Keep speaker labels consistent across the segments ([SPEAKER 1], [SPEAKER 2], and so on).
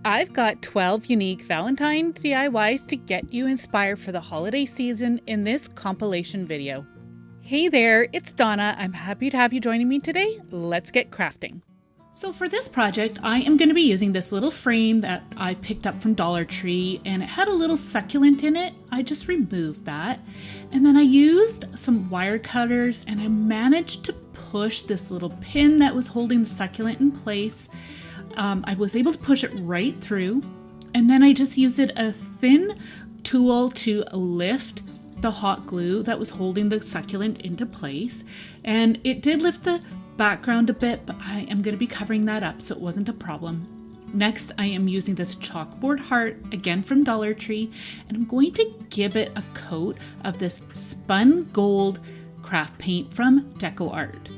[SPEAKER 1] I've got 12 unique Valentine DIYs to get you inspired for the holiday season in this compilation video. Hey there, it's Donna. I'm happy to have you joining me today. Let's get crafting. So for this project, I am going to be using this little frame that I picked up from Dollar Tree, and it had a little succulent in it. I just removed that. And then I used some wire cutters and I managed to push this little pin that was holding the succulent in place. I was able to push it right through, and then I just used a thin tool to lift the hot glue that was holding the succulent into place, and it did lift the background a bit, but I am going to be covering that up so it wasn't a problem. Next, I am using this chalkboard heart, again from Dollar Tree, and I'm going to give it a coat of this spun gold craft paint from DecoArt.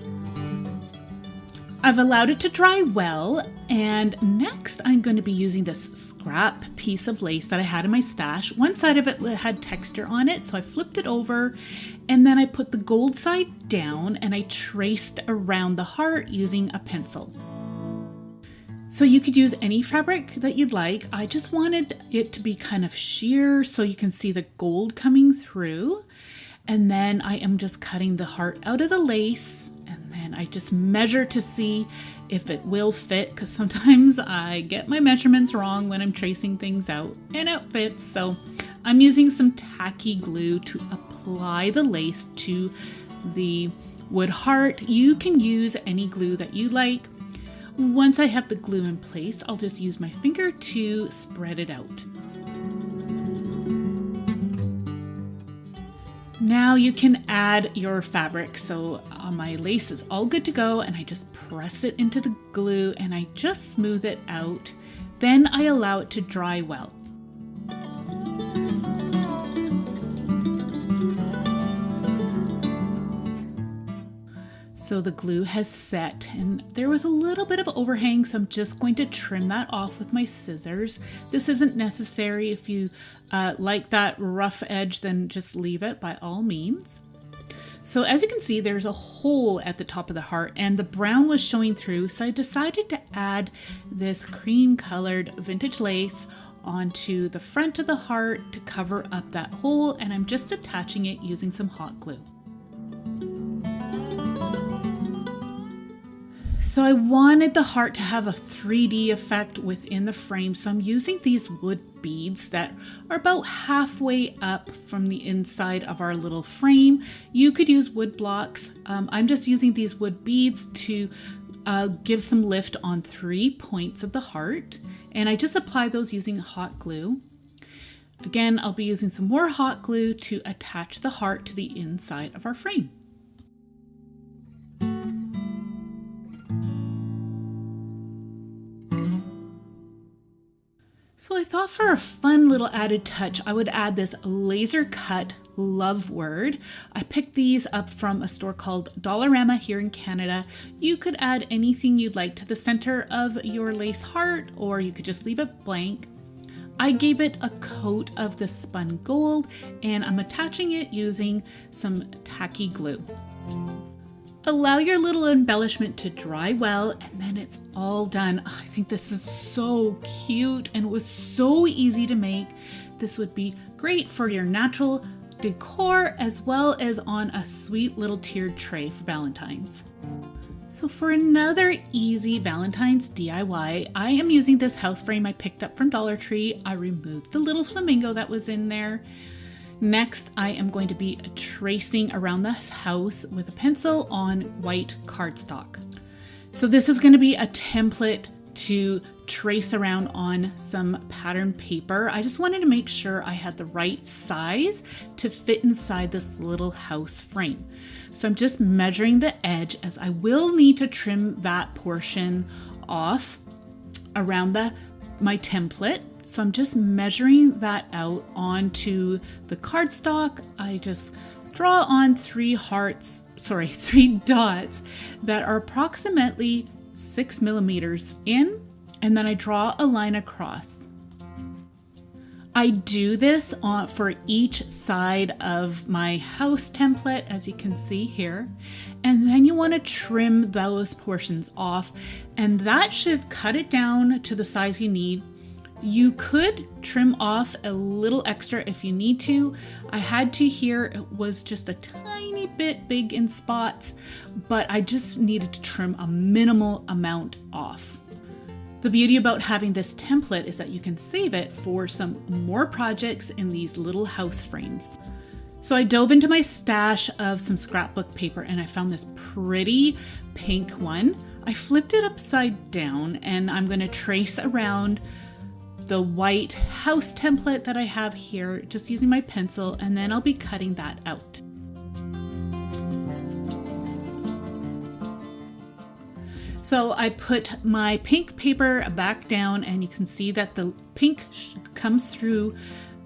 [SPEAKER 1] I've allowed it to dry well, and next I'm going to be using this scrap piece of lace that I had in my stash. One side of it had texture on it, so I flipped it over, and then I put the gold side down and I traced around the heart using a pencil. So you could use any fabric that you'd like. I just wanted it to be kind of sheer so you can see the gold coming through. And then I am just cutting the heart out of the lace, and then I just measure to see if it will fit, because sometimes I get my measurements wrong when I'm tracing things out, and it fits. So I'm using some tacky glue to apply the lace to the wood heart. You can use any glue that you like. Once I have the glue in place, I'll just use my finger to spread it out. Now you can add your fabric. So my lace is all good to go, and I just press it into the glue and I just smooth it out. Then I allow it to dry well. So the glue has set, and there was a little bit of overhang, so I'm just going to trim that off with my scissors. This isn't necessary. If you like that rough edge, then just leave it by all means. So as you can see, there's a hole at the top of the heart, and the brown was showing through, so I decided to add this cream colored vintage lace onto the front of the heart to cover up that hole, and I'm just attaching it using some hot glue. So I wanted the heart to have a 3D effect within the frame, so I'm using these wood beads that are about halfway up from the inside of our little frame. You could use wood blocks. I'm just using these wood beads to give some lift on 3 points of the heart, and I just apply those using hot glue. Again, I'll be using some more hot glue to attach the heart to the inside of our frame. So I thought for a fun little added touch, I would add this laser cut love word. I picked these up from a store called Dollarama here in Canada. You could add anything you'd like to the center of your lace heart, or you could just leave it blank. I gave it a coat of the spun gold, and I'm attaching it using some tacky glue. Allow your little embellishment to dry well, and then it's all done. I think this is so cute, and it was so easy to make. This would be great for your natural decor as well as on a sweet little tiered tray for Valentine's. So for another easy Valentine's DIY, I am using this house frame I picked up from Dollar Tree. I removed the little flamingo that was in there. Next, I am going to be tracing around the house with a pencil on white cardstock. So this is going to be a template to trace around on some pattern paper. I just wanted to make sure I had the right size to fit inside this little house frame. So I'm just measuring the edge, as I will need to trim that portion off around my template. So I'm just measuring that out onto the cardstock. I just draw on 3 dots that are approximately 6 millimeters in, and then I draw a line across. I do this for each side of my house template, as you can see here. And then you want to trim those portions off, and that should cut it down to the size you need. You could trim off a little extra if you need to. I had to here, it was just a tiny bit big in spots, but I just needed to trim a minimal amount off. The beauty about having this template is that you can save it for some more projects in these little house frames. So I dove into my stash of some scrapbook paper and I found this pretty pink one. I flipped it upside down and I'm going to trace around the white house template that I have here, just using my pencil, and then I'll be cutting that out. So I put my pink paper back down and you can see that the pink comes through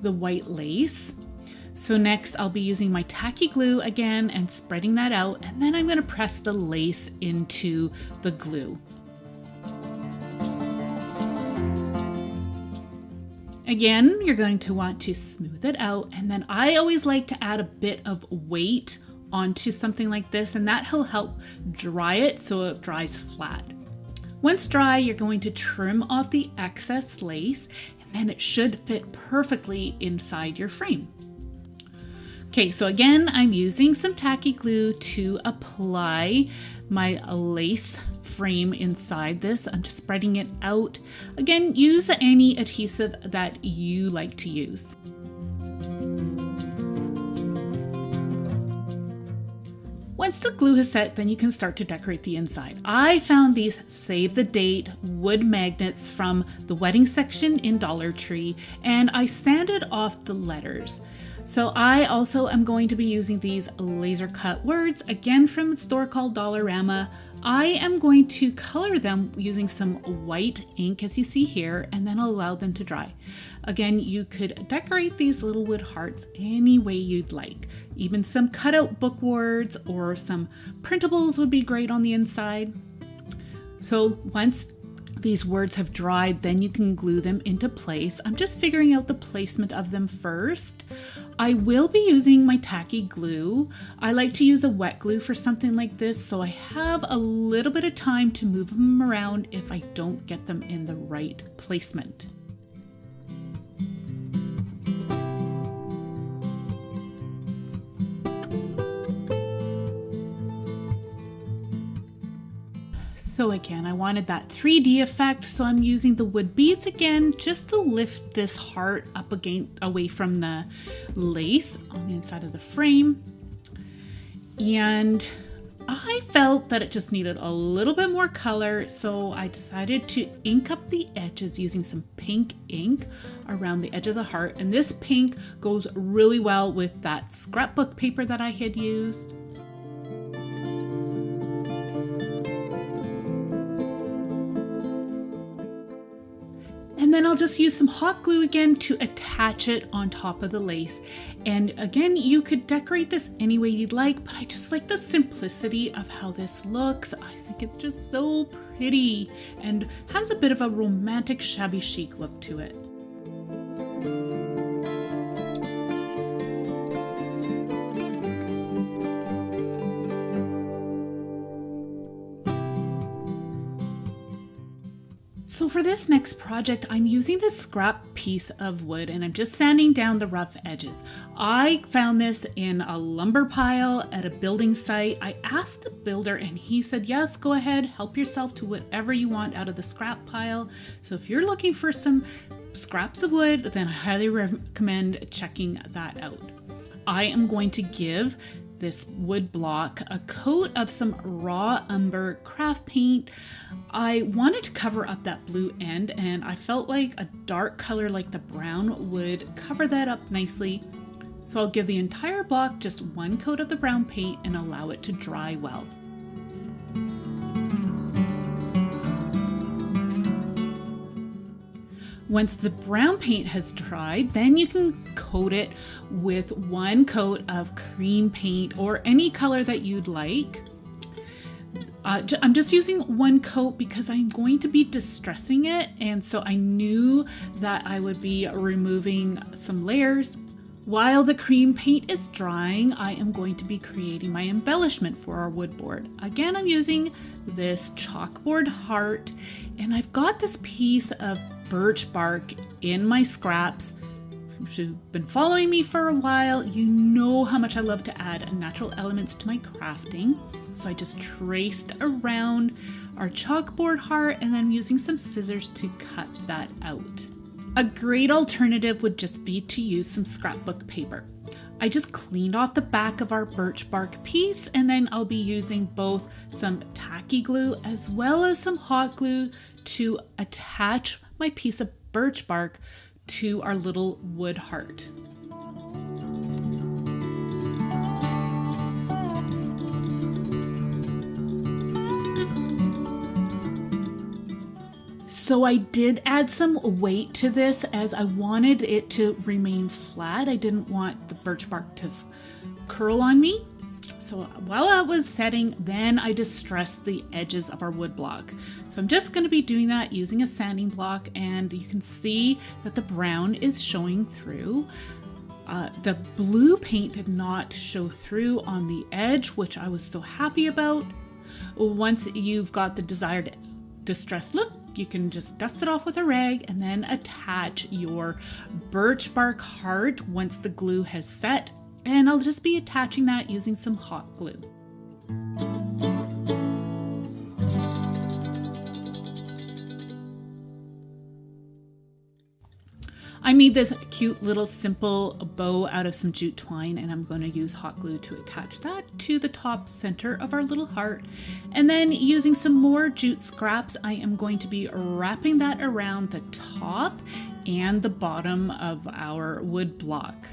[SPEAKER 1] the white lace. So next I'll be using my tacky glue again and spreading that out, and then I'm going to press the lace into the glue. Again, you're going to want to smooth it out, and then I always like to add a bit of weight onto something like this, and that will help dry it so it dries flat. Once dry, you're going to trim off the excess lace, and then it should fit perfectly inside your frame. Okay, so again, I'm using some tacky glue to apply my lace frame inside this. I'm just spreading it out. Again, use any adhesive that you like to use. Once the glue is set, then you can start to decorate the inside. I found these save the date wood magnets from the wedding section in Dollar Tree, and I sanded off the letters. So I also am going to be using these laser cut words, again from a store called Dollarama. I am going to color them using some white ink, as you see here, and then I'll allow them to dry. Again, you could decorate these little wood hearts any way you'd like. Even some cutout book words or some printables would be great on the inside. So once these words have dried, then you can glue them into place. I'm just figuring out the placement of them first. I will be using my tacky glue. I like to use a wet glue for something like this, so I have a little bit of time to move them around if I don't get them in the right placement. So again, I wanted that 3D effect, so I'm using the wood beads again just to lift this heart up again away from the lace on the inside of the frame. And I felt that it just needed a little bit more color, so I decided to ink up the edges using some pink ink around the edge of the heart. And this pink goes really well with that scrapbook paper that I had used. And then I'll just use some hot glue again to attach it on top of the lace. And again, you could decorate this any way you'd like, but I just like the simplicity of how this looks. I think it's just so pretty and has a bit of a romantic shabby chic look to it. So for this next project, I'm using this scrap piece of wood and I'm just sanding down the rough edges. I found this in a lumber pile at a building site. I asked the builder and he said, yes, go ahead, help yourself to whatever you want out of the scrap pile. So if you're looking for some scraps of wood, then I highly recommend checking that out. I am going to give this wood block a coat of some raw umber craft paint. I wanted to cover up that blue end and I felt like a dark color like the brown would cover that up nicely. So I'll give the entire block just one coat of the brown paint and allow it to dry well. Once the brown paint has dried, then you can coat it with one coat of cream paint or any color that you'd like. I'm just using one coat because I'm going to be distressing it, and so I knew that I would be removing some layers. While the cream paint is drying, I am going to be creating my embellishment for our wood board. Again, I'm using this chalkboard heart, and I've got this piece of birch bark in my scraps. If you've been following me for a while, you know how much I love to add natural elements to my crafting. So I just traced around our chalkboard heart and then I'm using some scissors to cut that out. A great alternative would just be to use some scrapbook paper. I just cleaned off the back of our birch bark piece and then I'll be using both some tacky glue as well as some hot glue to attach my piece of birch bark to our little wood heart. So I did add some weight to this as I wanted it to remain flat. I didn't want the birch bark to curl on me. So while I was setting, then I distressed the edges of our wood block. So I'm just going to be doing that using a sanding block, and you can see that the brown is showing through. The blue paint did not show through on the edge, which I was so happy about. Once you've got the desired distressed look, you can just dust it off with a rag and then attach your birch bark heart once the glue has set. And I'll just be attaching that using some hot glue. I made this cute little simple bow out of some jute twine, and I'm going to use hot glue to attach that to the top center of our little heart. And then using some more jute scraps, I am going to be wrapping that around the top and the bottom of our wood block.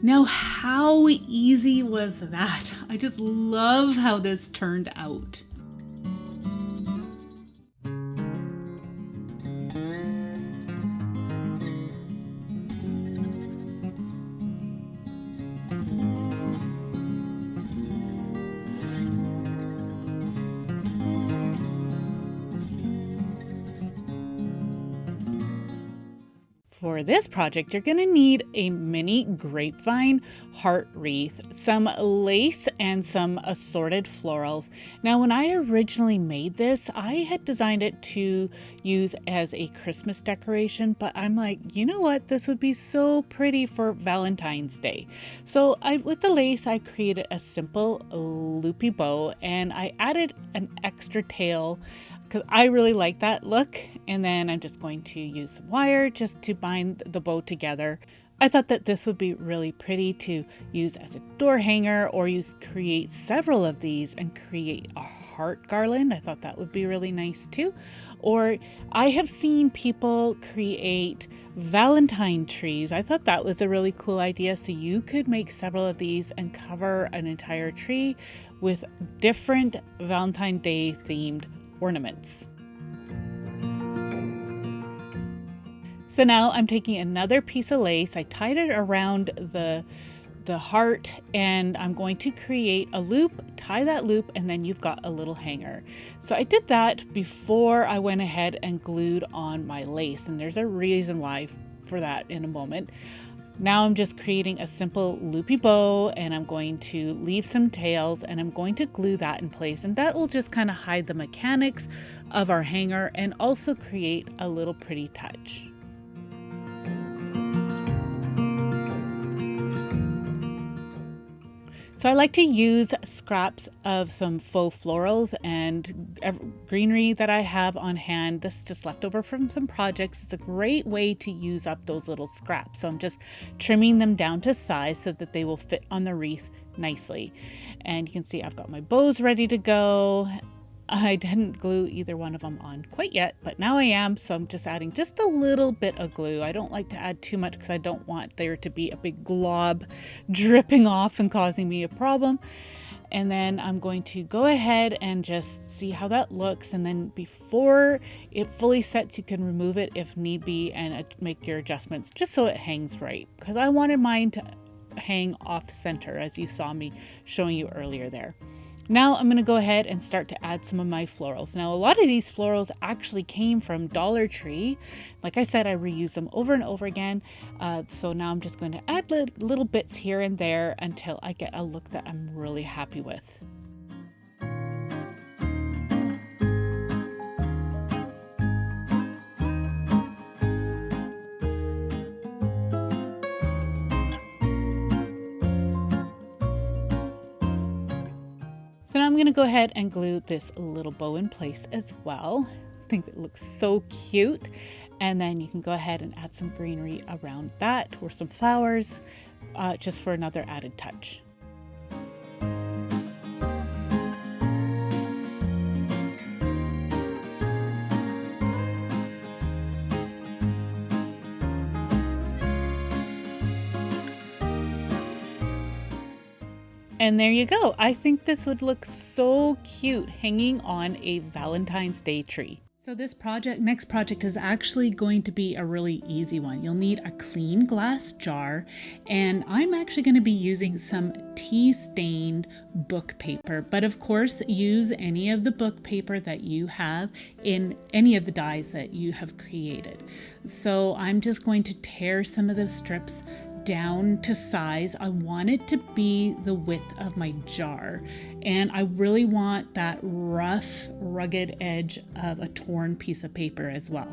[SPEAKER 1] Now, how easy was that? I just love how this turned out. For this project, you're going to need a mini grapevine heart wreath, some lace, and some assorted florals. Now, when I originally made this, I had designed it to use as a Christmas decoration, but I'm like, you know what? This would be so pretty for Valentine's Day. So with the lace, I created a simple loopy bow, and I added an extra tail because I really like that look. And then I'm just going to use some wire just to bind the bow together. I thought that this would be really pretty to use as a door hanger, or you could create several of these and create a heart garland. I thought that would be really nice too. Or I have seen people create Valentine trees. I thought that was a really cool idea. So you could make several of these and cover an entire tree with different Valentine Day themed ornaments. So now I'm taking another piece of lace. I tied it around the heart, and I'm going to create a loop, tie that loop, and then you've got a little hanger. So I did that before I went ahead and glued on my lace, and there's a reason why for that in a moment. Now I'm just creating a simple loopy bow, and I'm going to leave some tails, and I'm going to glue that in place, and that will just kind of hide the mechanics of our hanger and also create a little pretty touch. So I like to use scraps of some faux florals and greenery that I have on hand. This is just left over from some projects. It's a great way to use up those little scraps. So I'm just trimming them down to size so that they will fit on the wreath nicely. And you can see I've got my bows ready to go. I didn't glue either one of them on quite yet, but now I am. So I'm just adding just a little bit of glue. I don't like to add too much because I don't want there to be a big glob dripping off and causing me a problem. And then I'm going to go ahead and just see how that looks. And then before it fully sets, you can remove it if need be and make your adjustments just so it hangs right. Because I wanted mine to hang off center, as you saw me showing you earlier there. Now I'm going to go ahead and start to add some of my florals. Now a lot of these florals actually came from Dollar Tree. Like I said, I reuse them over and over again. So now I'm just going to add little bits here and there until I get a look that I'm really happy with. So now I'm going to go ahead and glue this little bow in place as well. I think it looks so cute. And then you can go ahead and add some greenery around that or some flowers just for another added touch. And there you go. I think this would look so cute hanging on a Valentine's Day tree. So this next project is actually going to be a really easy one. You'll need a clean glass jar, and I'm actually going to be using some tea-stained book paper. But of course, use any of the book paper that you have in any of the dies that you have created. So I'm just going to tear some of the strips down to size. I want it to be the width of my jar, and I really want that rough, rugged edge of a torn piece of paper as well.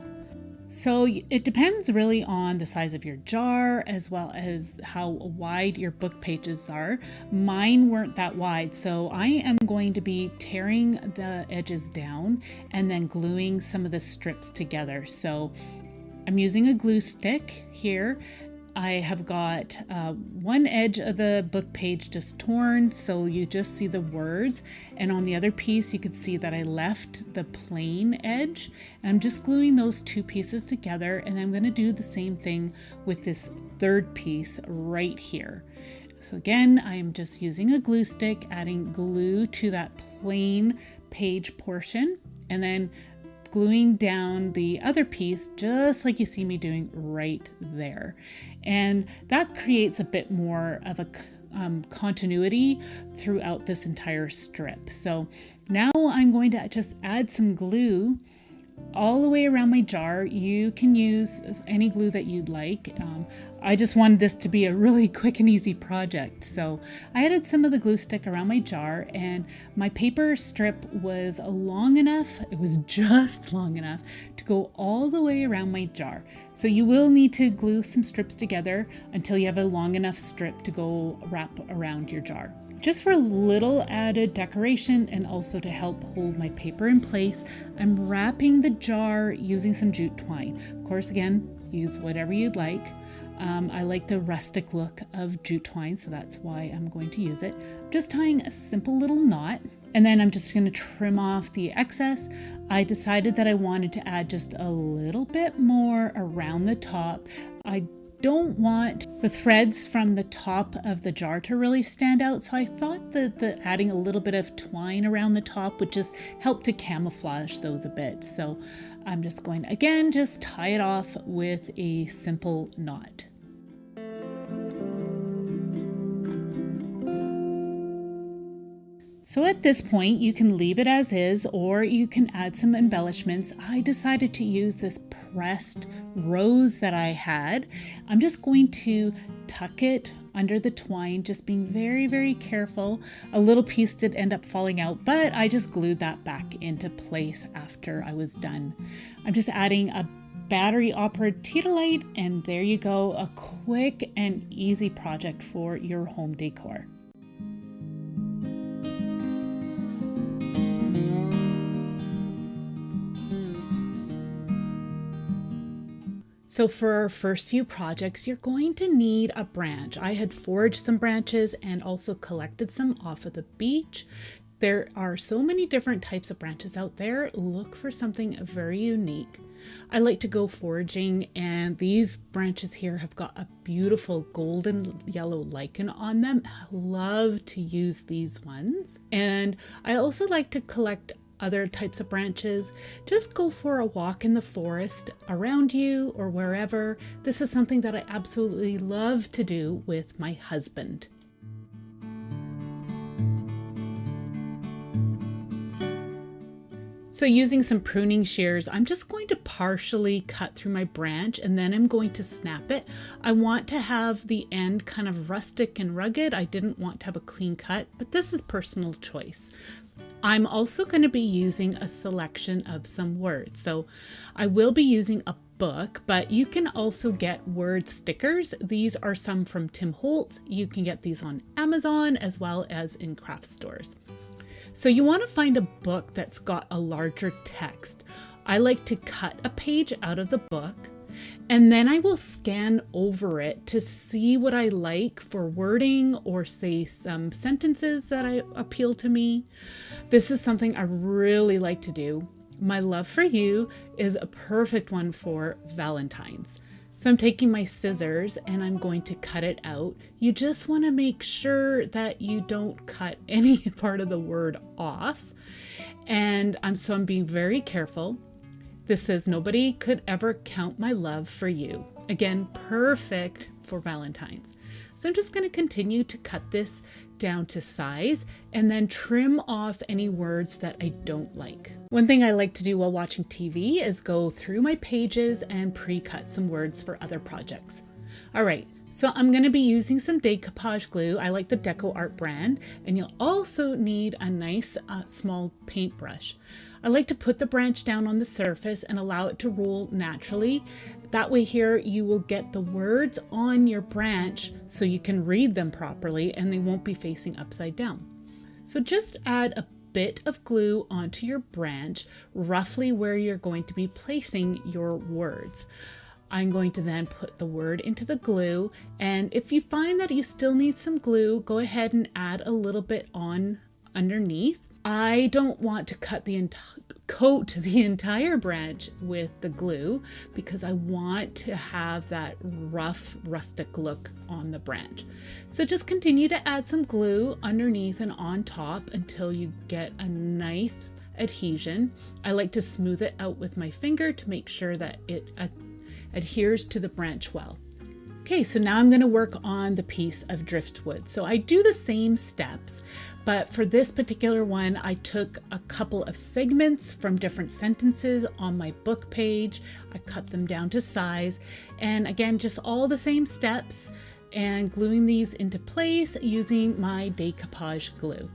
[SPEAKER 1] So it depends really on the size of your jar as well as how wide your book pages are. Mine weren't that wide, so I am going to be tearing the edges down and then gluing some of the strips together. So I'm using a glue stick here. I have got one edge of the book page just torn, so you just see the words, and on the other piece you can see that I left the plain edge, and I'm just gluing those two pieces together, and I'm going to do the same thing with this third piece right here. So again, I'm just using a glue stick, adding glue to that plain page portion, and then gluing down the other piece just like you see me doing right there. And that creates a bit more of a continuity throughout this entire strip. So now I'm going to just add some glue all the way around my jar. You can use any glue that you'd like. I just wanted this to be a really quick and easy project. So I added some of the glue stick around my jar, and my paper strip was long enough, it was just long enough to go all the way around my jar. So you will need to glue some strips together until you have a long enough strip to go wrap around your jar. Just for a little added decoration and also to help hold my paper in place, I'm wrapping the jar using some jute twine. Of course, again, use whatever you'd like. I like the rustic look of jute twine, so that's why I'm going to use it. I'm just tying a simple little knot, and then I'm just going to trim off the excess. I decided that I wanted to add just a little bit more around the top. I don't want the threads from the top of the jar to really stand out, so I thought that adding a little bit of twine around the top would just help to camouflage those a bit. So I'm just going to, again, just tie it off with a simple knot. So at this point, you can leave it as is, or you can add some embellishments. I decided to use this pressed rose that I had. I'm just going to tuck it under the twine, just being very, very careful. A little piece did end up falling out, but I just glued that back into place after I was done. I'm just adding a battery operated Teetalite, and there you go, a quick and easy project for your home decor. So for our first few projects, you're going to need a branch. I had foraged some branches and also collected some off of the beach. There are so many different types of branches out there. Look for something very unique. I like to go foraging, and these branches here have got a beautiful golden yellow lichen on them. I love to use these ones. And I also like to collect other types of branches. Just go for a walk in the forest around you or wherever. This is something that I absolutely love to do with my husband. So using some pruning shears, I'm just going to partially cut through my branch and then I'm going to snap it. I want to have the end kind of rustic and rugged. I didn't want to have a clean cut, but this is personal choice. I'm also going to be using a selection of some words. So I will be using a book, but you can also get word stickers. These are some from Tim Holtz. You can get these on Amazon as well as in craft stores. So you want to find a book that's got a larger text. I like to cut a page out of the book and then I will scan over it to see what I like for wording or say some sentences that appeal to me. This is something I really like to do. My love for you is a perfect one for Valentine's. So I'm taking my scissors and I'm going to cut it out. You just want to make sure that you don't cut any part of the word off. And I'm being very careful. This says, nobody could ever count my love for you. Again, perfect for Valentine's. So I'm just going to continue to cut this down to size and then trim off any words that I don't like. One thing I like to do while watching TV is go through my pages and pre-cut some words for other projects. All right, so I'm going to be using some decoupage glue. I like the DecoArt brand, and you'll also need a nice small paintbrush. I like to put the branch down on the surface and allow it to roll naturally. That way here you will get the words on your branch so you can read them properly and they won't be facing upside down. So just add a bit of glue onto your branch, roughly where you're going to be placing your words. I'm going to then put the word into the glue, and if you find that you still need some glue, go ahead and add a little bit on underneath. I don't want to coat the entire branch with the glue because I want to have that rough, rustic look on the branch. So just continue to add some glue underneath and on top until you get a nice adhesion. I like to smooth it out with my finger to make sure that it adheres to the branch well. Okay, so now I'm going to work on the piece of driftwood. So I do the same steps, but for this particular one, I took a couple of segments from different sentences on my book page. I cut them down to size, and again, just all the same steps and gluing these into place using my decoupage glue.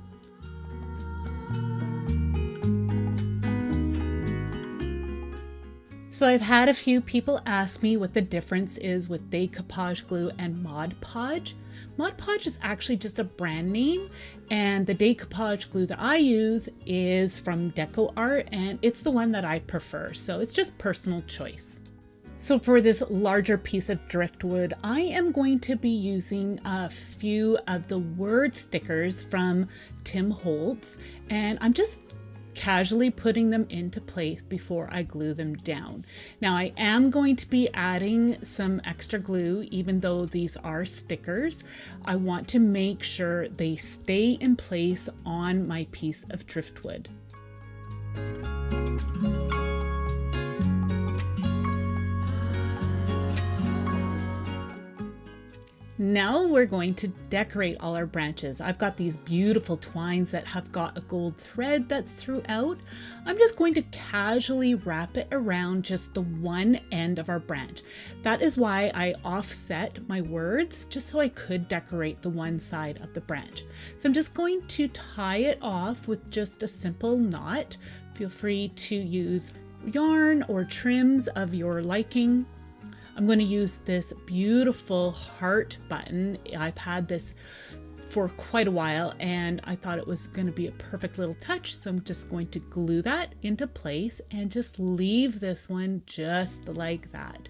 [SPEAKER 1] So I've had a few people ask me what the difference is with decoupage glue and Mod Podge. Mod Podge is actually just a brand name, and the decoupage glue that I use is from DecoArt, and it's the one that I prefer. So it's just personal choice. So for this larger piece of driftwood, I am going to be using a few of the word stickers from Tim Holtz, and I'm just casually putting them into place before I glue them down. Now I am going to be adding some extra glue, even though these are stickers. I want to make sure they stay in place on my piece of driftwood. Now we're going to decorate all our branches. I've got these beautiful twines that have got a gold thread that's throughout. I'm just going to casually wrap it around just the one end of our branch. That is why I offset my words, just so I could decorate the one side of the branch. So I'm just going to tie it off with just a simple knot. Feel free to use yarn or trims of your liking. I'm going to use this beautiful heart button. I've had this for quite a while and I thought it was going to be a perfect little touch. So I'm just going to glue that into place and just leave this one just like that.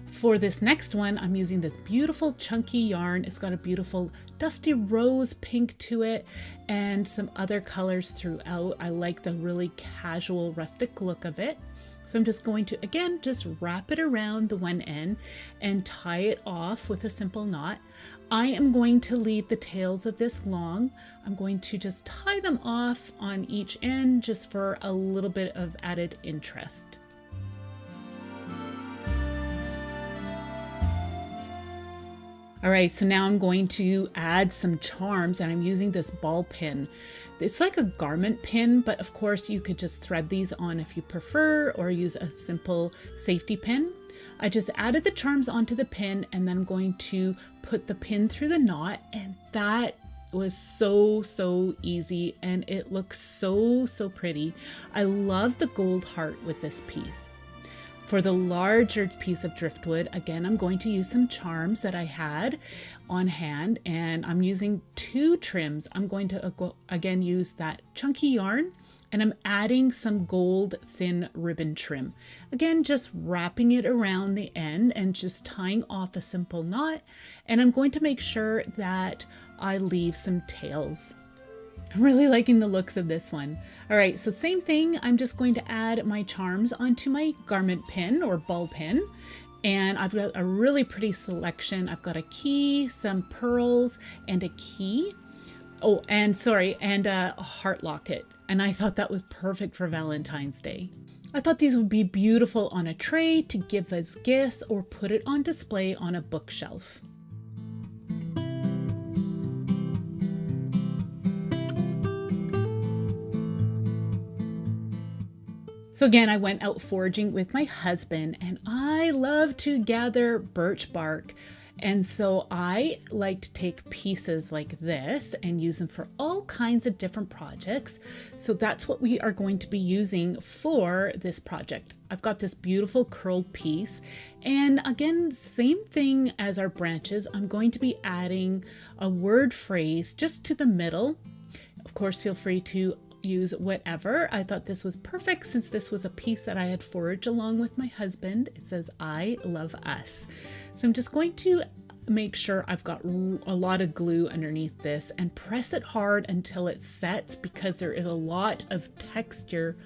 [SPEAKER 1] For this next one, I'm using this beautiful chunky yarn. It's got a beautiful dusty rose pink to it and some other colors throughout. I like the really casual rustic look of it. So I'm just going to, again, just wrap it around the one end and tie it off with a simple knot. I am going to leave the tails of this long. I'm going to just tie them off on each end just for a little bit of added interest. All right, so now I'm going to add some charms, and I'm using this ball pin. It's like a garment pin, but of course you could just thread these on if you prefer, or use a simple safety pin. I just added the charms onto the pin, and then I'm going to put the pin through the knot, and that was so easy, and it looks so pretty. I love the gold heart with this piece. For the larger piece of driftwood, again, I'm going to use some charms that I had on hand, and I'm using 2 trims. I'm going to again use that chunky yarn, and I'm adding some gold thin ribbon trim. Again, just wrapping it around the end and just tying off a simple knot. And I'm going to make sure that I leave some tails. I'm really liking the looks of this one. All right, so same thing. I'm just going to add my charms onto my garment pin or ball pin. And I've got a really pretty selection. I've got a key, some pearls, and a key. Oh, and a heart locket. And I thought that was perfect for Valentine's Day. I thought these would be beautiful on a tray to give as gifts or put it on display on a bookshelf. So again, I went out foraging with my husband, and I love to gather birch bark. And so I like to take pieces like this and use them for all kinds of different projects. So that's what we are going to be using for this project. I've got this beautiful curled piece, and again, same thing as our branches. I'm going to be adding a word phrase just to the middle. Of course, feel free to use whatever. I thought this was perfect since this was a piece that I had foraged along with my husband. It says, "I love us." So I'm just going to make sure I've got a lot of glue underneath this and press it hard until it sets, because there is a lot of texture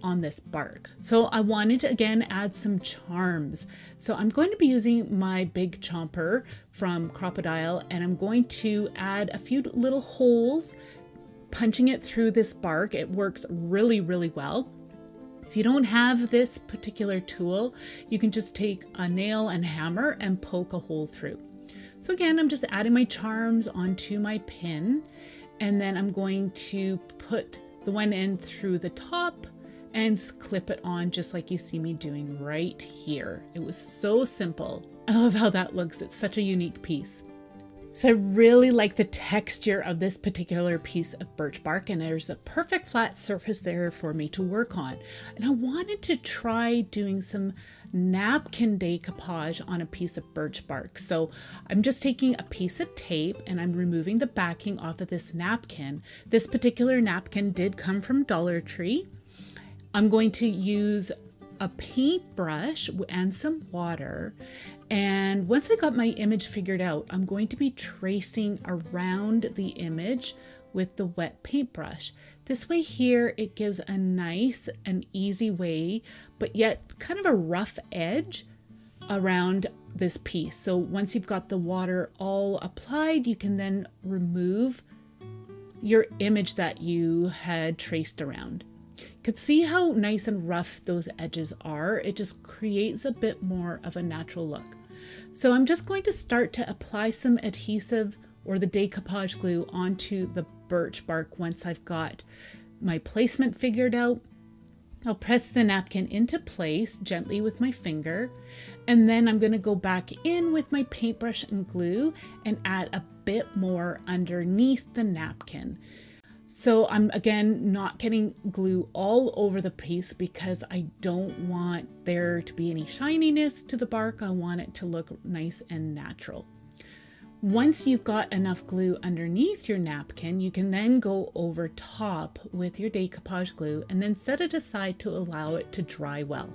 [SPEAKER 1] on this bark. So I wanted to again add some charms. So I'm going to be using my big chomper from Crocodile, and I'm going to add a few little holes, punching it through this bark. It works really well. If you don't have this particular tool, you can just take a nail and hammer and poke a hole through. So again, I'm just adding my charms onto my pin, and then I'm going to put the one end through the top and clip it on just like you see me doing right here. It was so simple. I love how that looks. It's such a unique piece. So I really like the texture of this particular piece of birch bark, and there's a perfect flat surface there for me to work on. And I wanted to try doing some napkin decoupage on a piece of birch bark. So I'm just taking a piece of tape and I'm removing the backing off of this napkin. This particular napkin did come from Dollar Tree. I'm going to use a paintbrush and some water, and once I got my image figured out, I'm going to be tracing around the image with the wet paintbrush. This way here, it gives a nice and easy way, but yet kind of a rough edge around this piece. So once you've got the water all applied, you can then remove your image that you had traced around. You can see how nice and rough those edges are. It just creates a bit more of a natural look. So I'm just going to start to apply some adhesive or the decoupage glue onto the birch bark once I've got my placement figured out. I'll press the napkin into place gently with my finger, and then I'm going to go back in with my paintbrush and glue and add a bit more underneath the napkin. So I'm again not getting glue all over the piece because I don't want there to be any shininess to the bark. I want it to look nice and natural. Once you've got enough glue underneath your napkin, you can then go over top with your decoupage glue and then set it aside to allow it to dry well.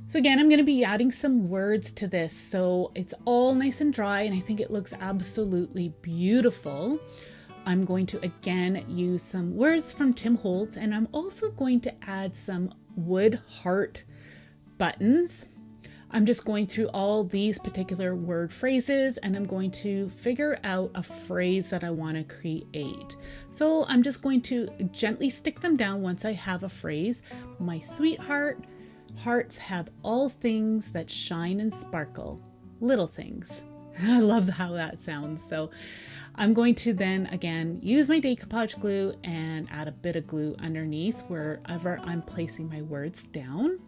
[SPEAKER 1] So again, I'm going to be adding some words to this, so it's all nice and dry, and I think it looks absolutely beautiful. I'm going to again use some words from Tim Holtz, and I'm also going to add some wood heart buttons. I'm just going through all these particular word phrases and I'm going to figure out a phrase that I want to create. So I'm just going to gently stick them down once I have a phrase. My sweetheart, hearts have all things that shine and sparkle, little things. I love how that sounds. So I'm going to then again use my decoupage glue and add a bit of glue underneath wherever I'm placing my words down.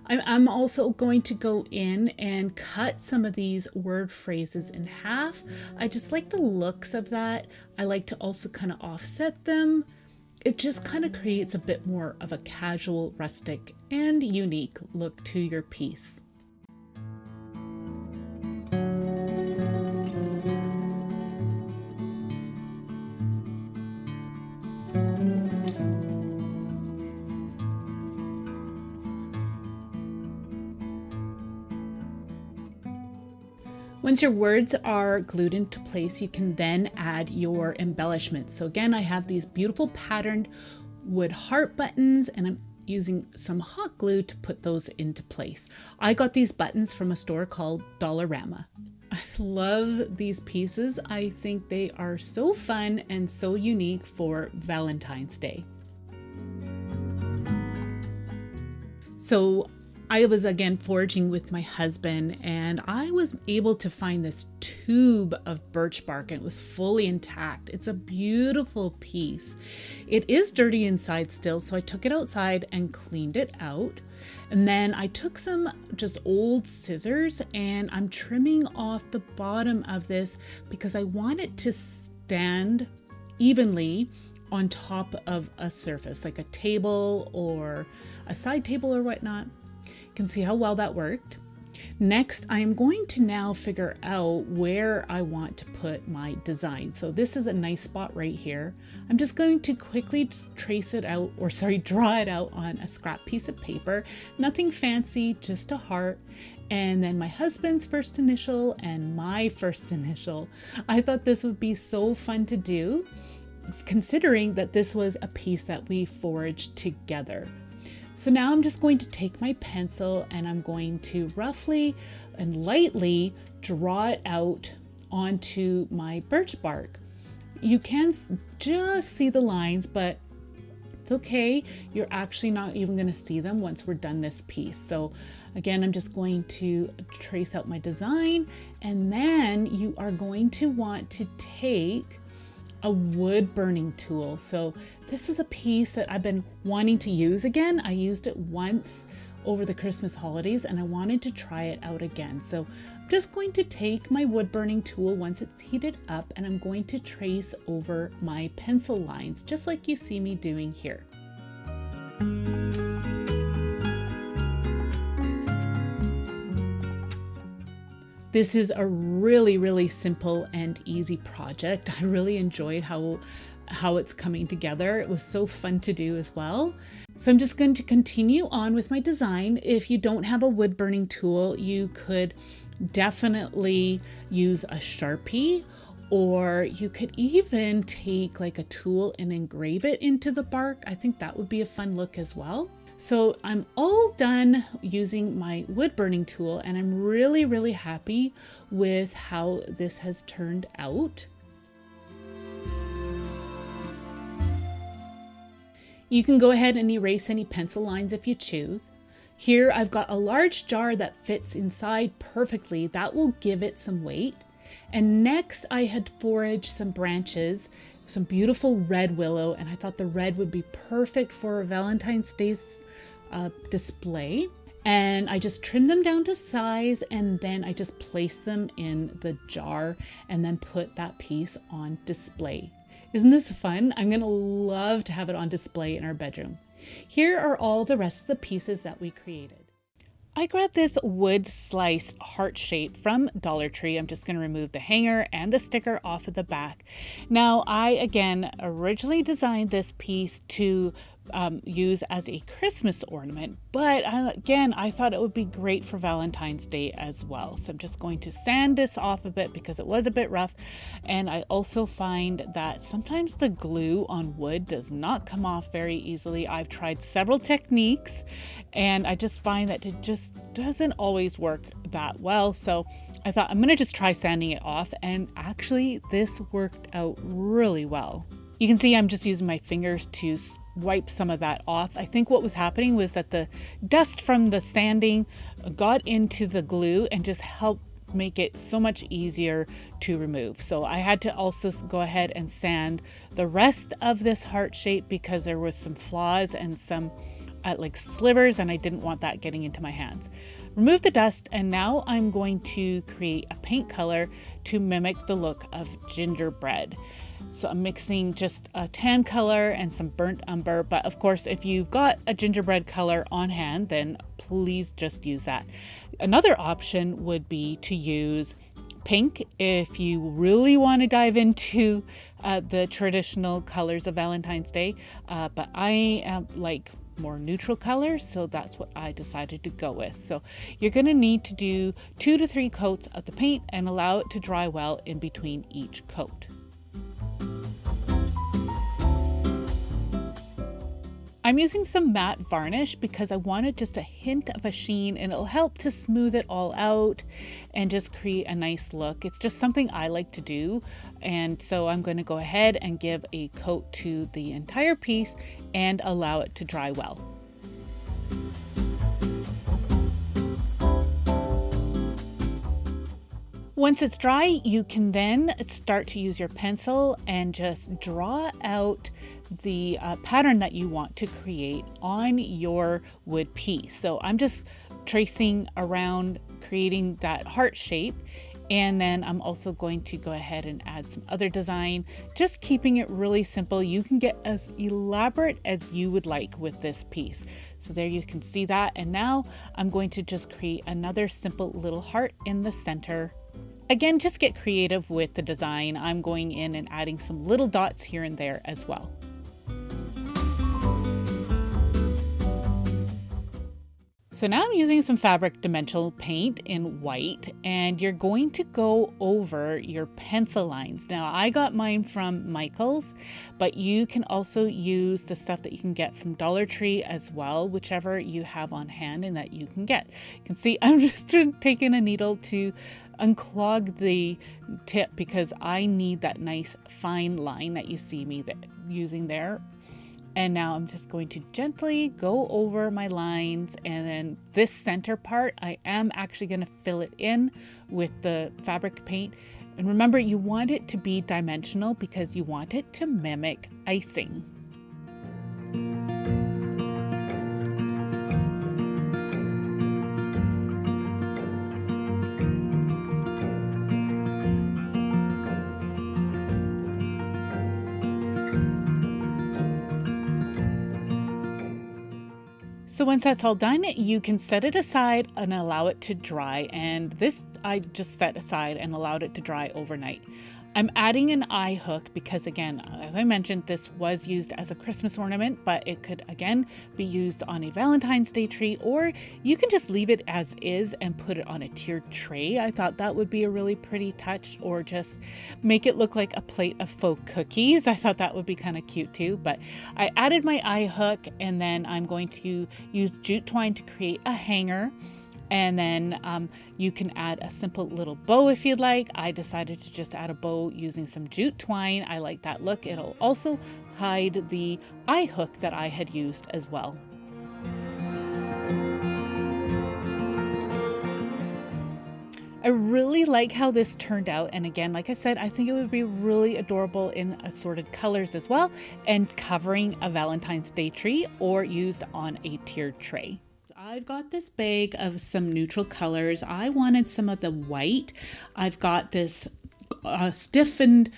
[SPEAKER 1] I'm also going to go in and cut some of these word phrases in half. I just like the looks of that. I like to also kind of offset them. It just kind of creates a bit more of a casual, rustic, and unique look to your piece. Once your words are glued into place, you can then add your embellishments. So again, I have these beautiful patterned wood heart buttons and I'm using some hot glue to put those into place. I got these buttons from a store called Dollarama. I love these pieces. I think they are so fun and so unique for Valentine's Day. So I was again foraging with my husband and I was able to find this tube of birch bark and it was fully intact. It's a beautiful piece. It is dirty inside still, so I took it outside and cleaned it out. And then I took some just old scissors and I'm trimming off the bottom of this because I want it to stand evenly on top of a surface like a table or a side table or whatnot. You can see how well that worked. Next, I'm going to now figure out where I want to put my design. So this is a nice spot right here. I'm just going to quickly trace it out, or sorry, draw it out on a scrap piece of paper. Nothing fancy, just a heart. And then my husband's first initial and my first initial. I thought this would be so fun to do, considering that this was a piece that we foraged together. So now I'm just going to take my pencil and I'm going to roughly and lightly draw it out onto my birch bark. You can just see the lines, but it's okay. You're actually not even going to see them once we're done this piece. So again, I'm just going to trace out my design, and then you are going to want to take a wood burning tool. So this is a piece that I've been wanting to use again. I used it once over the Christmas holidays and I wanted to try it out again. So I'm just going to take my wood burning tool once it's heated up and I'm going to trace over my pencil lines, just like you see me doing here. This is a really simple and easy project. I really enjoyed how it's coming together. It was so fun to do as well. So I'm just going to continue on with my design. If you don't have a wood burning tool, you could definitely use a Sharpie, or you could even take like a tool and engrave it into the bark. I think that would be a fun look as well. So I'm all done using my wood burning tool and I'm really happy with how this has turned out. You can go ahead and erase any pencil lines if you choose. Here I've got a large jar that fits inside perfectly. That will give it some weight. And next I had foraged some branches, some beautiful red willow, and I thought the red would be perfect for a Valentine's Day's display. And I just trimmed them down to size and then I just placed them in the jar and then put that piece on display. Isn't this fun? I'm gonna love to have it on display in our bedroom. Here are all the rest of the pieces that we created. I grabbed this wood slice heart shape from Dollar Tree. I'm just going to remove the hanger and the sticker off of the back. Now, I again originally designed this piece to use as a Christmas ornament, but again, I thought it would be great for Valentine's Day as well. So I'm just going to sand this off a bit because it was a bit rough. And I also find that sometimes the glue on wood does not come off very easily. I've tried several techniques and I just find that it just doesn't always work that well. So I thought I'm gonna just try sanding it off, and actually this worked out really well. You can see I'm just using my fingers to wipe some of that off. I think what was happening was that the dust from the sanding got into the glue and just helped make it so much easier to remove. So I had to also go ahead and sand the rest of this heart shape because there was some flaws and some like slivers, and I didn't want that getting into my hands. Remove the dust, and now I'm going to create a paint color to mimic the look of gingerbread. So I'm mixing just a tan color and some burnt umber, but of course if you've got a gingerbread color on hand, then please just use that. Another option would be to use pink if you really want to dive into the traditional colors of Valentine's Day, but I am like more neutral colors, so that's what I decided to go with. So you're going to need to do 2 to 3 coats of the paint and allow it to dry well in between each coat. I'm using some matte varnish because I wanted just a hint of a sheen, and it'll help to smooth it all out and just create a nice look. It's just something I like to do, and so I'm going to go ahead and give a coat to the entire piece and allow it to dry well. Once it's dry, you can then start to use your pencil and just draw out the pattern that you want to create on your wood piece. So I'm just tracing around, creating that heart shape, and then I'm also going to go ahead and add some other design, just keeping it really simple. You can get as elaborate as you would like with this piece. So there you can see that, and now I'm going to just create another simple little heart in the center. Again, just get creative with the design. I'm going in and adding some little dots here and there as well. So now I'm using some fabric dimensional paint in white, and you're going to go over your pencil lines. Now I got mine from Michael's, but you can also use the stuff that you can get from Dollar Tree as well, whichever you have on hand and that you can get. You can see I'm just taking a needle to unclog the tip because I need that nice fine line that you see me using there. And now I'm just going to gently go over my lines, and then this center part, I am actually going to fill it in with the fabric paint. And remember, you want it to be dimensional because you want it to mimic icing. So once that's all done, you can set it aside and allow it to dry. And this I just set aside and allowed it to dry overnight. I'm adding an eye hook because, again, as I mentioned, this was used as a Christmas ornament, but it could again be used on a Valentine's Day tree, or you can just leave it as is and put it on a tiered tray. I thought that would be a really pretty touch, or just make it look like a plate of faux cookies. I thought that would be kind of cute too, but I added my eye hook, and then I'm going to use jute twine to create a hanger. And then you can add a simple little bow if you'd like. I decided to just add a bow using some jute twine. I like that look. It'll also hide the eye hook that I had used as well. I really like how this turned out. And again, like I said, I think it would be really adorable in assorted colors as well, and covering a Valentine's Day tree or used on a tiered tray. I've got this bag of some neutral colors. I wanted some of the white. I've got this stiffened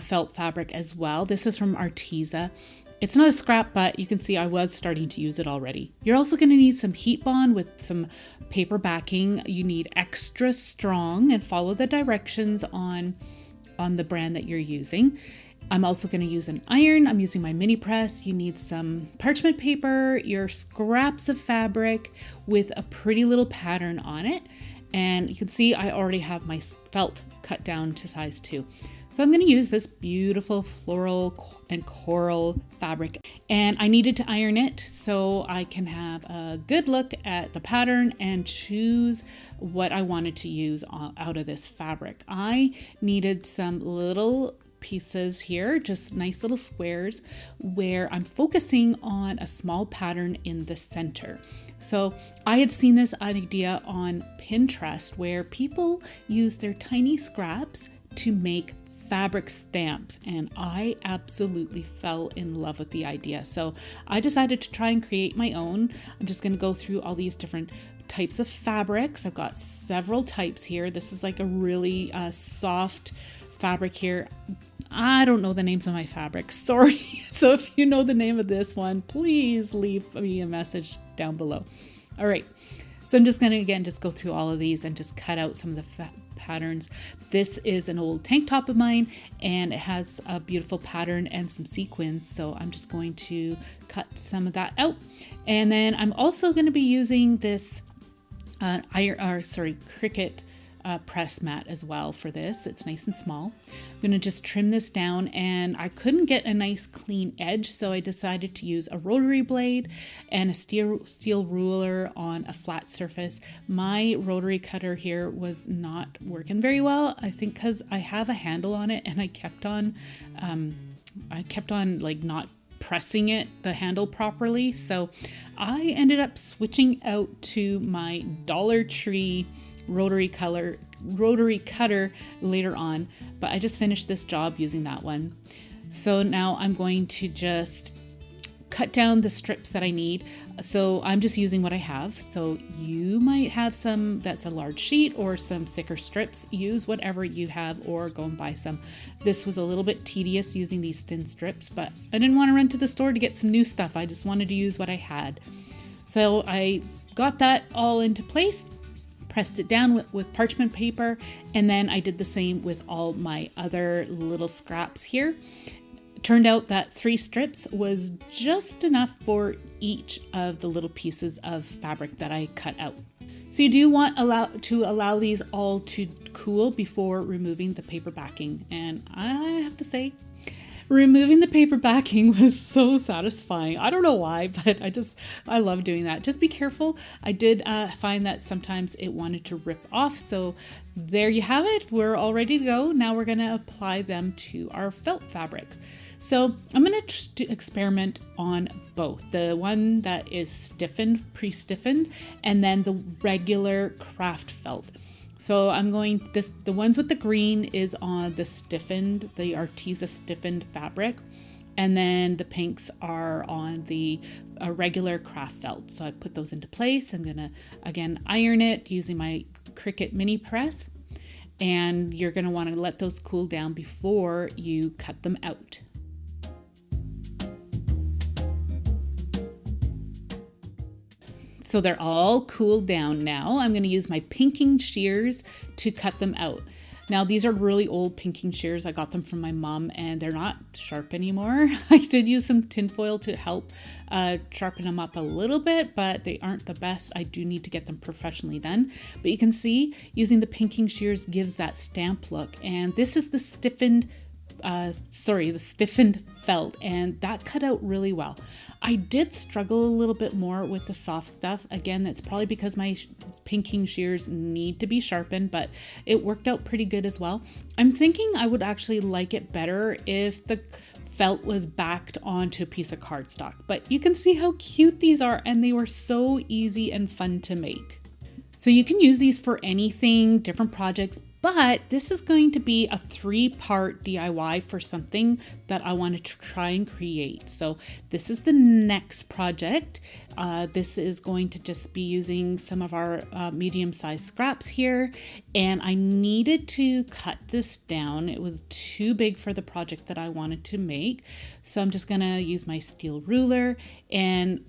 [SPEAKER 1] felt fabric as well. This is from Arteza. It's not a scrap, but you can see I was starting to use it already. You're also going to need some heat bond with some paper backing. You need extra strong, and follow the directions on the brand that you're using. I'm also going to use an iron. I'm using my mini press. You need some parchment paper, your scraps of fabric with a pretty little pattern on it. And you can see I already have my felt cut down to size 2. So I'm going to use this beautiful floral and coral fabric, and I needed to iron it so I can have a good look at the pattern and choose what I wanted to use out of this fabric. I needed some little pieces here, just nice little squares where I'm focusing on a small pattern in the center. So I had seen this idea on Pinterest where people use their tiny scraps to make fabric stamps, and I absolutely fell in love with the idea. So I decided to try and create my own. I'm just going to go through all these different types of fabrics. I've got several types here. This is like a really soft fabric here. I don't know the names of my fabrics, sorry. So if you know the name of this one, please leave me a message down below. All right, so I'm just going to again just go through all of these and just cut out some of the patterns. This is an old tank top of mine and it has a beautiful pattern and some sequins, so I'm just going to cut some of that out. And then I'm also going to be using this Cricut press mat as well for this. It's nice and small. I'm going to just trim this down, and I couldn't get a nice clean edge, so I decided to use a rotary blade and a steel ruler on a flat surface. My rotary cutter here was not working very well, I think because I have a handle on it and I kept on like not pressing the handle properly. So I ended up switching out to my Dollar Tree rotary cutter later on, but I just finished this job using that one. So now I'm going to just cut down the strips that I need. So I'm just using what I have. So you might have some that's a large sheet or some thicker strips. Use whatever you have or go and buy some. This was a little bit tedious using these thin strips, but I didn't want to run to the store to get some new stuff. I just wanted to use what I had. So I got that all into place, pressed it down with parchment paper, and then I did the same with all my other little scraps here. It turned out that 3 strips was just enough for each of the little pieces of fabric that I cut out. So you do want to allow these all to cool before removing the paper backing, and I have to say, removing the paper backing was so satisfying. I don't know why, but I love doing that. Just be careful. I did find that sometimes it wanted to rip off. So there you have it. We're all ready to go. Now we're going to apply them to our felt fabrics. So I'm going to experiment on both. The one that is stiffened, pre-stiffened, and then the regular craft felt. So I'm going, the ones with the green is on the Arteza stiffened fabric. And then the pinks are on the regular craft felt. So I put those into place. I'm gonna, again, iron it using my Cricut mini press. And you're gonna wanna let those cool down before you cut them out. So they're all cooled down now. I'm going to use my pinking shears to cut them out. Now these are really old pinking shears. I got them from my mom and they're not sharp anymore. I did use some tinfoil to help sharpen them up a little bit, but they aren't the best. I do need to get them professionally done. But you can see using the pinking shears gives that stamp look. And this is the stiffened felt, and that cut out really well. I did struggle a little bit more with the soft stuff. Again, that's probably because my pinking shears need to be sharpened, but it worked out pretty good as well. I'm thinking I would actually like it better if the felt was backed onto a piece of cardstock, but you can see how cute these are, and they were so easy and fun to make. So you can use these for anything, different projects, but this is going to be a 3-part DIY for something that I want to try and create. So this is the next project. This is going to just be using some of our medium-sized scraps here. And I needed to cut this down. It was too big for the project that I wanted to make. So I'm just gonna use my steel ruler, and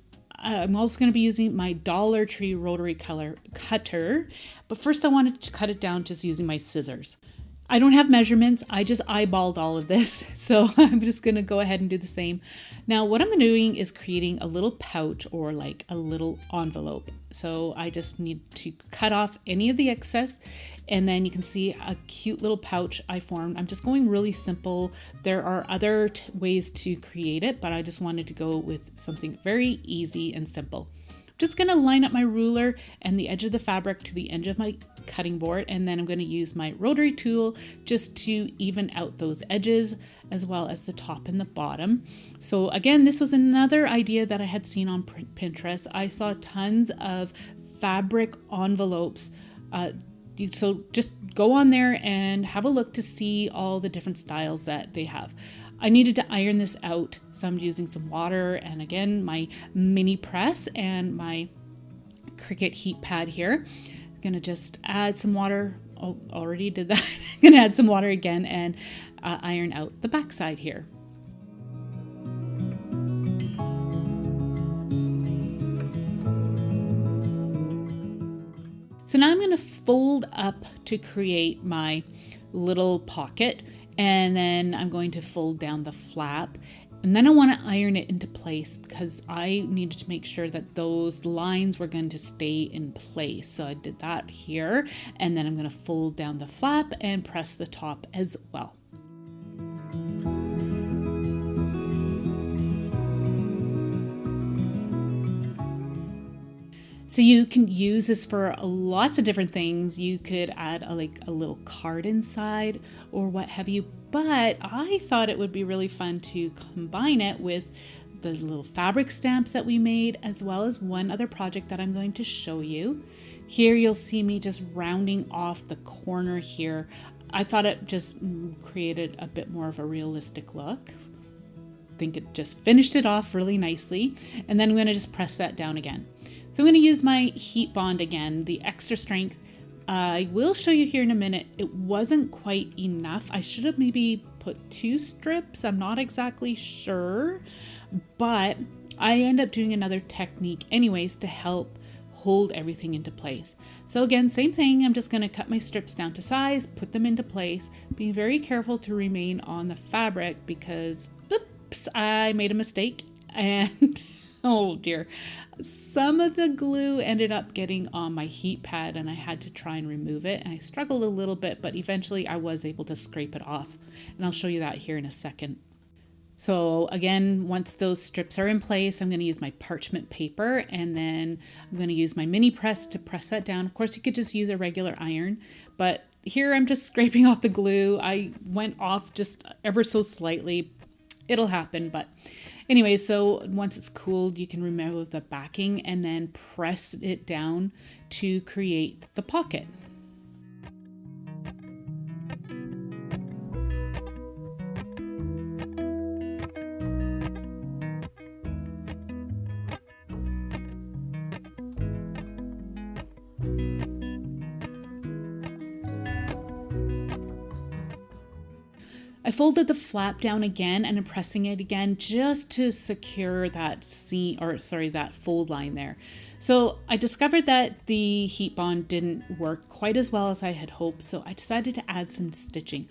[SPEAKER 1] I'm also going to be using my Dollar Tree rotary cutter, but first I wanted to cut it down just using my scissors. I don't have measurements. I just eyeballed all of this. So I'm just going to go ahead and do the same. Now what I'm doing is creating a little pouch or like a little envelope. So I just need to cut off any of the excess, and then you can see a cute little pouch I formed. I'm just going really simple. There are other ways to create it, but I just wanted to go with something very easy and simple. Just going to line up my ruler and the edge of the fabric to the edge of my cutting board, and then I'm going to use my rotary tool just to even out those edges as well as the top and the bottom. So again, this was another idea that I had seen on Pinterest. I saw tons of fabric envelopes. So just go on there and have a look to see all the different styles that they have. I needed to iron this out, so I'm using some water and again my mini press and my Cricut heat pad here. I'm gonna just add some water. Oh, already did that. I'm gonna add some water again and iron out the back side here. So now I'm going to fold up to create my little pocket, and then I'm going to fold down the flap, and then I want to iron it into place because I needed to make sure that those lines were going to stay in place. So I did that here, and then I'm going to fold down the flap and press the top as well. So you can use this for lots of different things. You could add a little card inside or what have you, but I thought it would be really fun to combine it with the little fabric stamps that we made, as well as one other project that I'm going to show you. Here you'll see me just rounding off the corner here. I thought it just created a bit more of a realistic look. I think it just finished it off really nicely. And then I'm going to just press that down again. So I'm going to use my heat bond again, the extra strength. I will show you here in a minute. It wasn't quite enough. I should have maybe put 2 strips. I'm not exactly sure, but I end up doing another technique anyways to help hold everything into place. So again, same thing. I'm just going to cut my strips down to size, put them into place, being very careful to remain on the fabric because, oops, I made a mistake and oh dear, some of the glue ended up getting on my heat pad and I had to try and remove it. And I struggled a little bit, but eventually I was able to scrape it off. And I'll show you that here in a second. So again, once those strips are in place, I'm going to use my parchment paper, and then I'm going to use my mini press to press that down. Of course, you could just use a regular iron, but here I'm just scraping off the glue. I went off just ever so slightly. It'll happen, but anyway, so once it's cooled, you can remove the backing and then press it down to create the pocket. I folded the flap down again and I'm pressing it again just to secure that that fold line there. So I discovered that the heat bond didn't work quite as well as I had hoped, so I decided to add some stitching.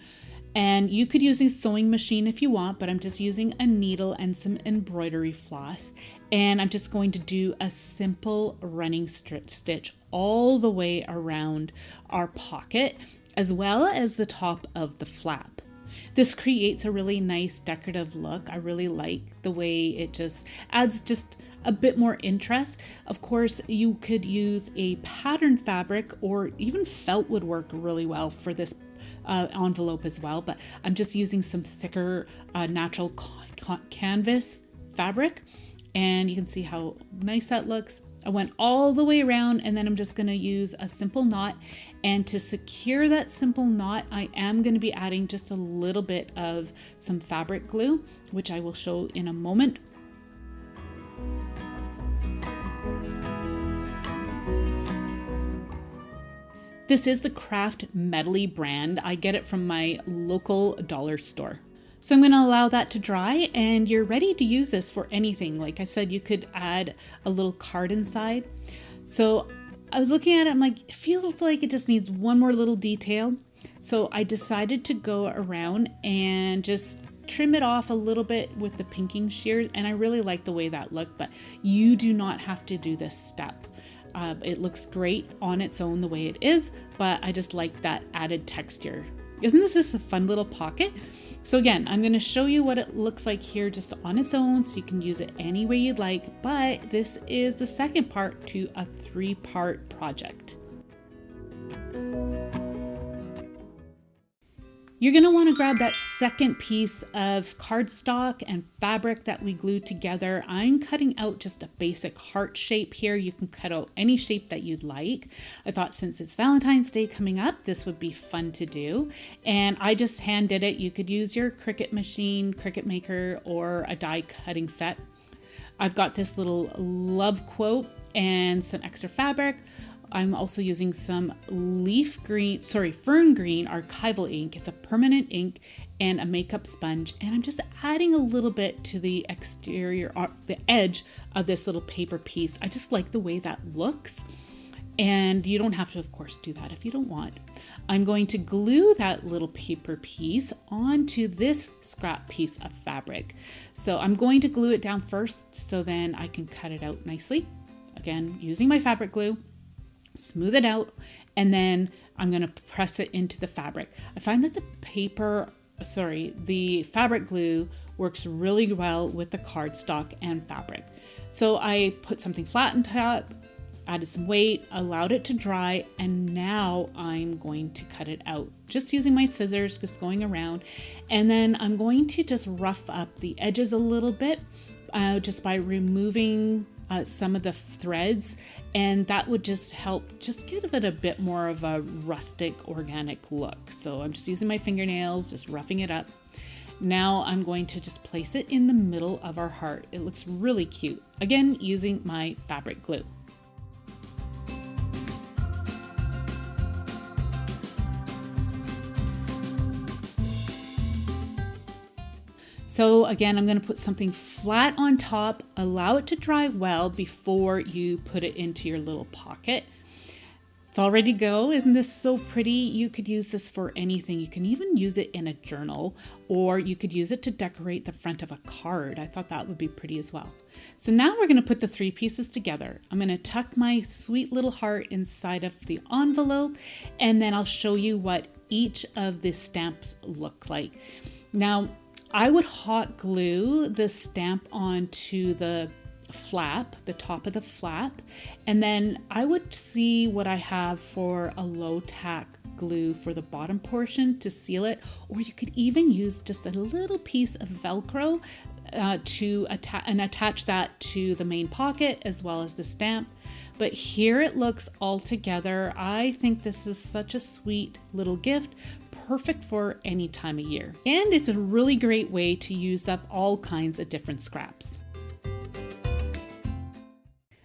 [SPEAKER 1] And you could use a sewing machine if you want, but I'm just using a needle and some embroidery floss. And I'm just going to do a simple running stitch all the way around our pocket, as well as the top of the flap. This creates a really nice decorative look. I really like the way it just adds just a bit more interest. Of course, you could use a pattern fabric or even felt would work really well for this envelope as well, but I'm just using some thicker natural canvas fabric, and you can see how nice that looks. I went all the way around, and then I'm just going to use a simple knot, and to secure that simple knot I am going to be adding just a little bit of some fabric glue, which I will show in a moment. This is the Craft Medley brand. I get it from my local dollar store. So I'm going to allow that to dry, and you're ready to use this for anything. Like I said, you could add a little card inside. So I was looking at it, I'm like, it feels like it just needs one more little detail. So I decided to go around and just trim it off a little bit with the pinking shears, and I really like the way that looked, but you do not have to do this step. It looks great on its own the way it is, but I just like that added texture. Isn't this just a fun little pocket? So again, I'm going to show you what it looks like here just on its own, so you can use it any way you'd like, but this is the second part to a 3-part project. You're going to want to grab that second piece of cardstock and fabric that we glued together. I'm cutting out just a basic heart shape here. You can cut out any shape that you'd like. I thought since it's Valentine's Day coming up, this would be fun to do. And I just hand did it. You could use your Cricut machine, Cricut Maker, or a die cutting set. I've got this little love quote and some extra fabric. I'm also using some fern green archival ink. It's a permanent ink and a makeup sponge. And I'm just adding a little bit to the exterior, the edge of this little paper piece. I just like the way that looks. And you don't have to, of course, do that if you don't want. I'm going to glue that little paper piece onto this scrap piece of fabric. So I'm going to glue it down first, so then I can cut it out nicely. Again, using my fabric glue. Smooth it out, and then I'm going to press it into the fabric. I find that the fabric glue works really well with the cardstock and fabric. So I put something flat on top, added some weight, allowed it to dry, and now I'm going to cut it out. Just using my scissors, just going around, and then I'm going to just rough up the edges a little bit, just by removing some of the threads, and that would just help just give it a bit more of a rustic organic look. So I'm just using my fingernails, just roughing it up. Now I'm going to just place it in the middle of our heart. It looks really cute. Again, using my fabric glue. So again, I'm going to put something flat on top, allow it to dry well before you put it into your little pocket. It's all ready to go. Isn't this so pretty? You could use this for anything. You can even use it in a journal, or you could use it to decorate the front of a card. I thought that would be pretty as well. So now we're going to put the 3 pieces together. I'm going to tuck my sweet little heart inside of the envelope, and then I'll show you what each of the stamps look like. Now, I would hot glue the stamp onto the flap, the top of the flap, and then I would see what I have for a low tack glue for the bottom portion to seal it, or you could even use just a little piece of Velcro to attach that to the main pocket as well as the stamp. But here it looks all together. I think this is such a sweet little gift, perfect for any time of year. And it's a really great way to use up all kinds of different scraps.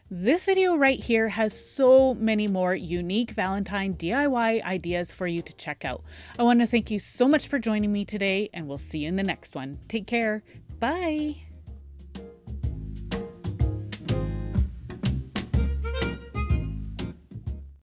[SPEAKER 1] This video right here has so many more unique Valentine DIY ideas for you to check out. I want to thank you so much for joining me today, and we'll see you in the next one. Take care. Bye.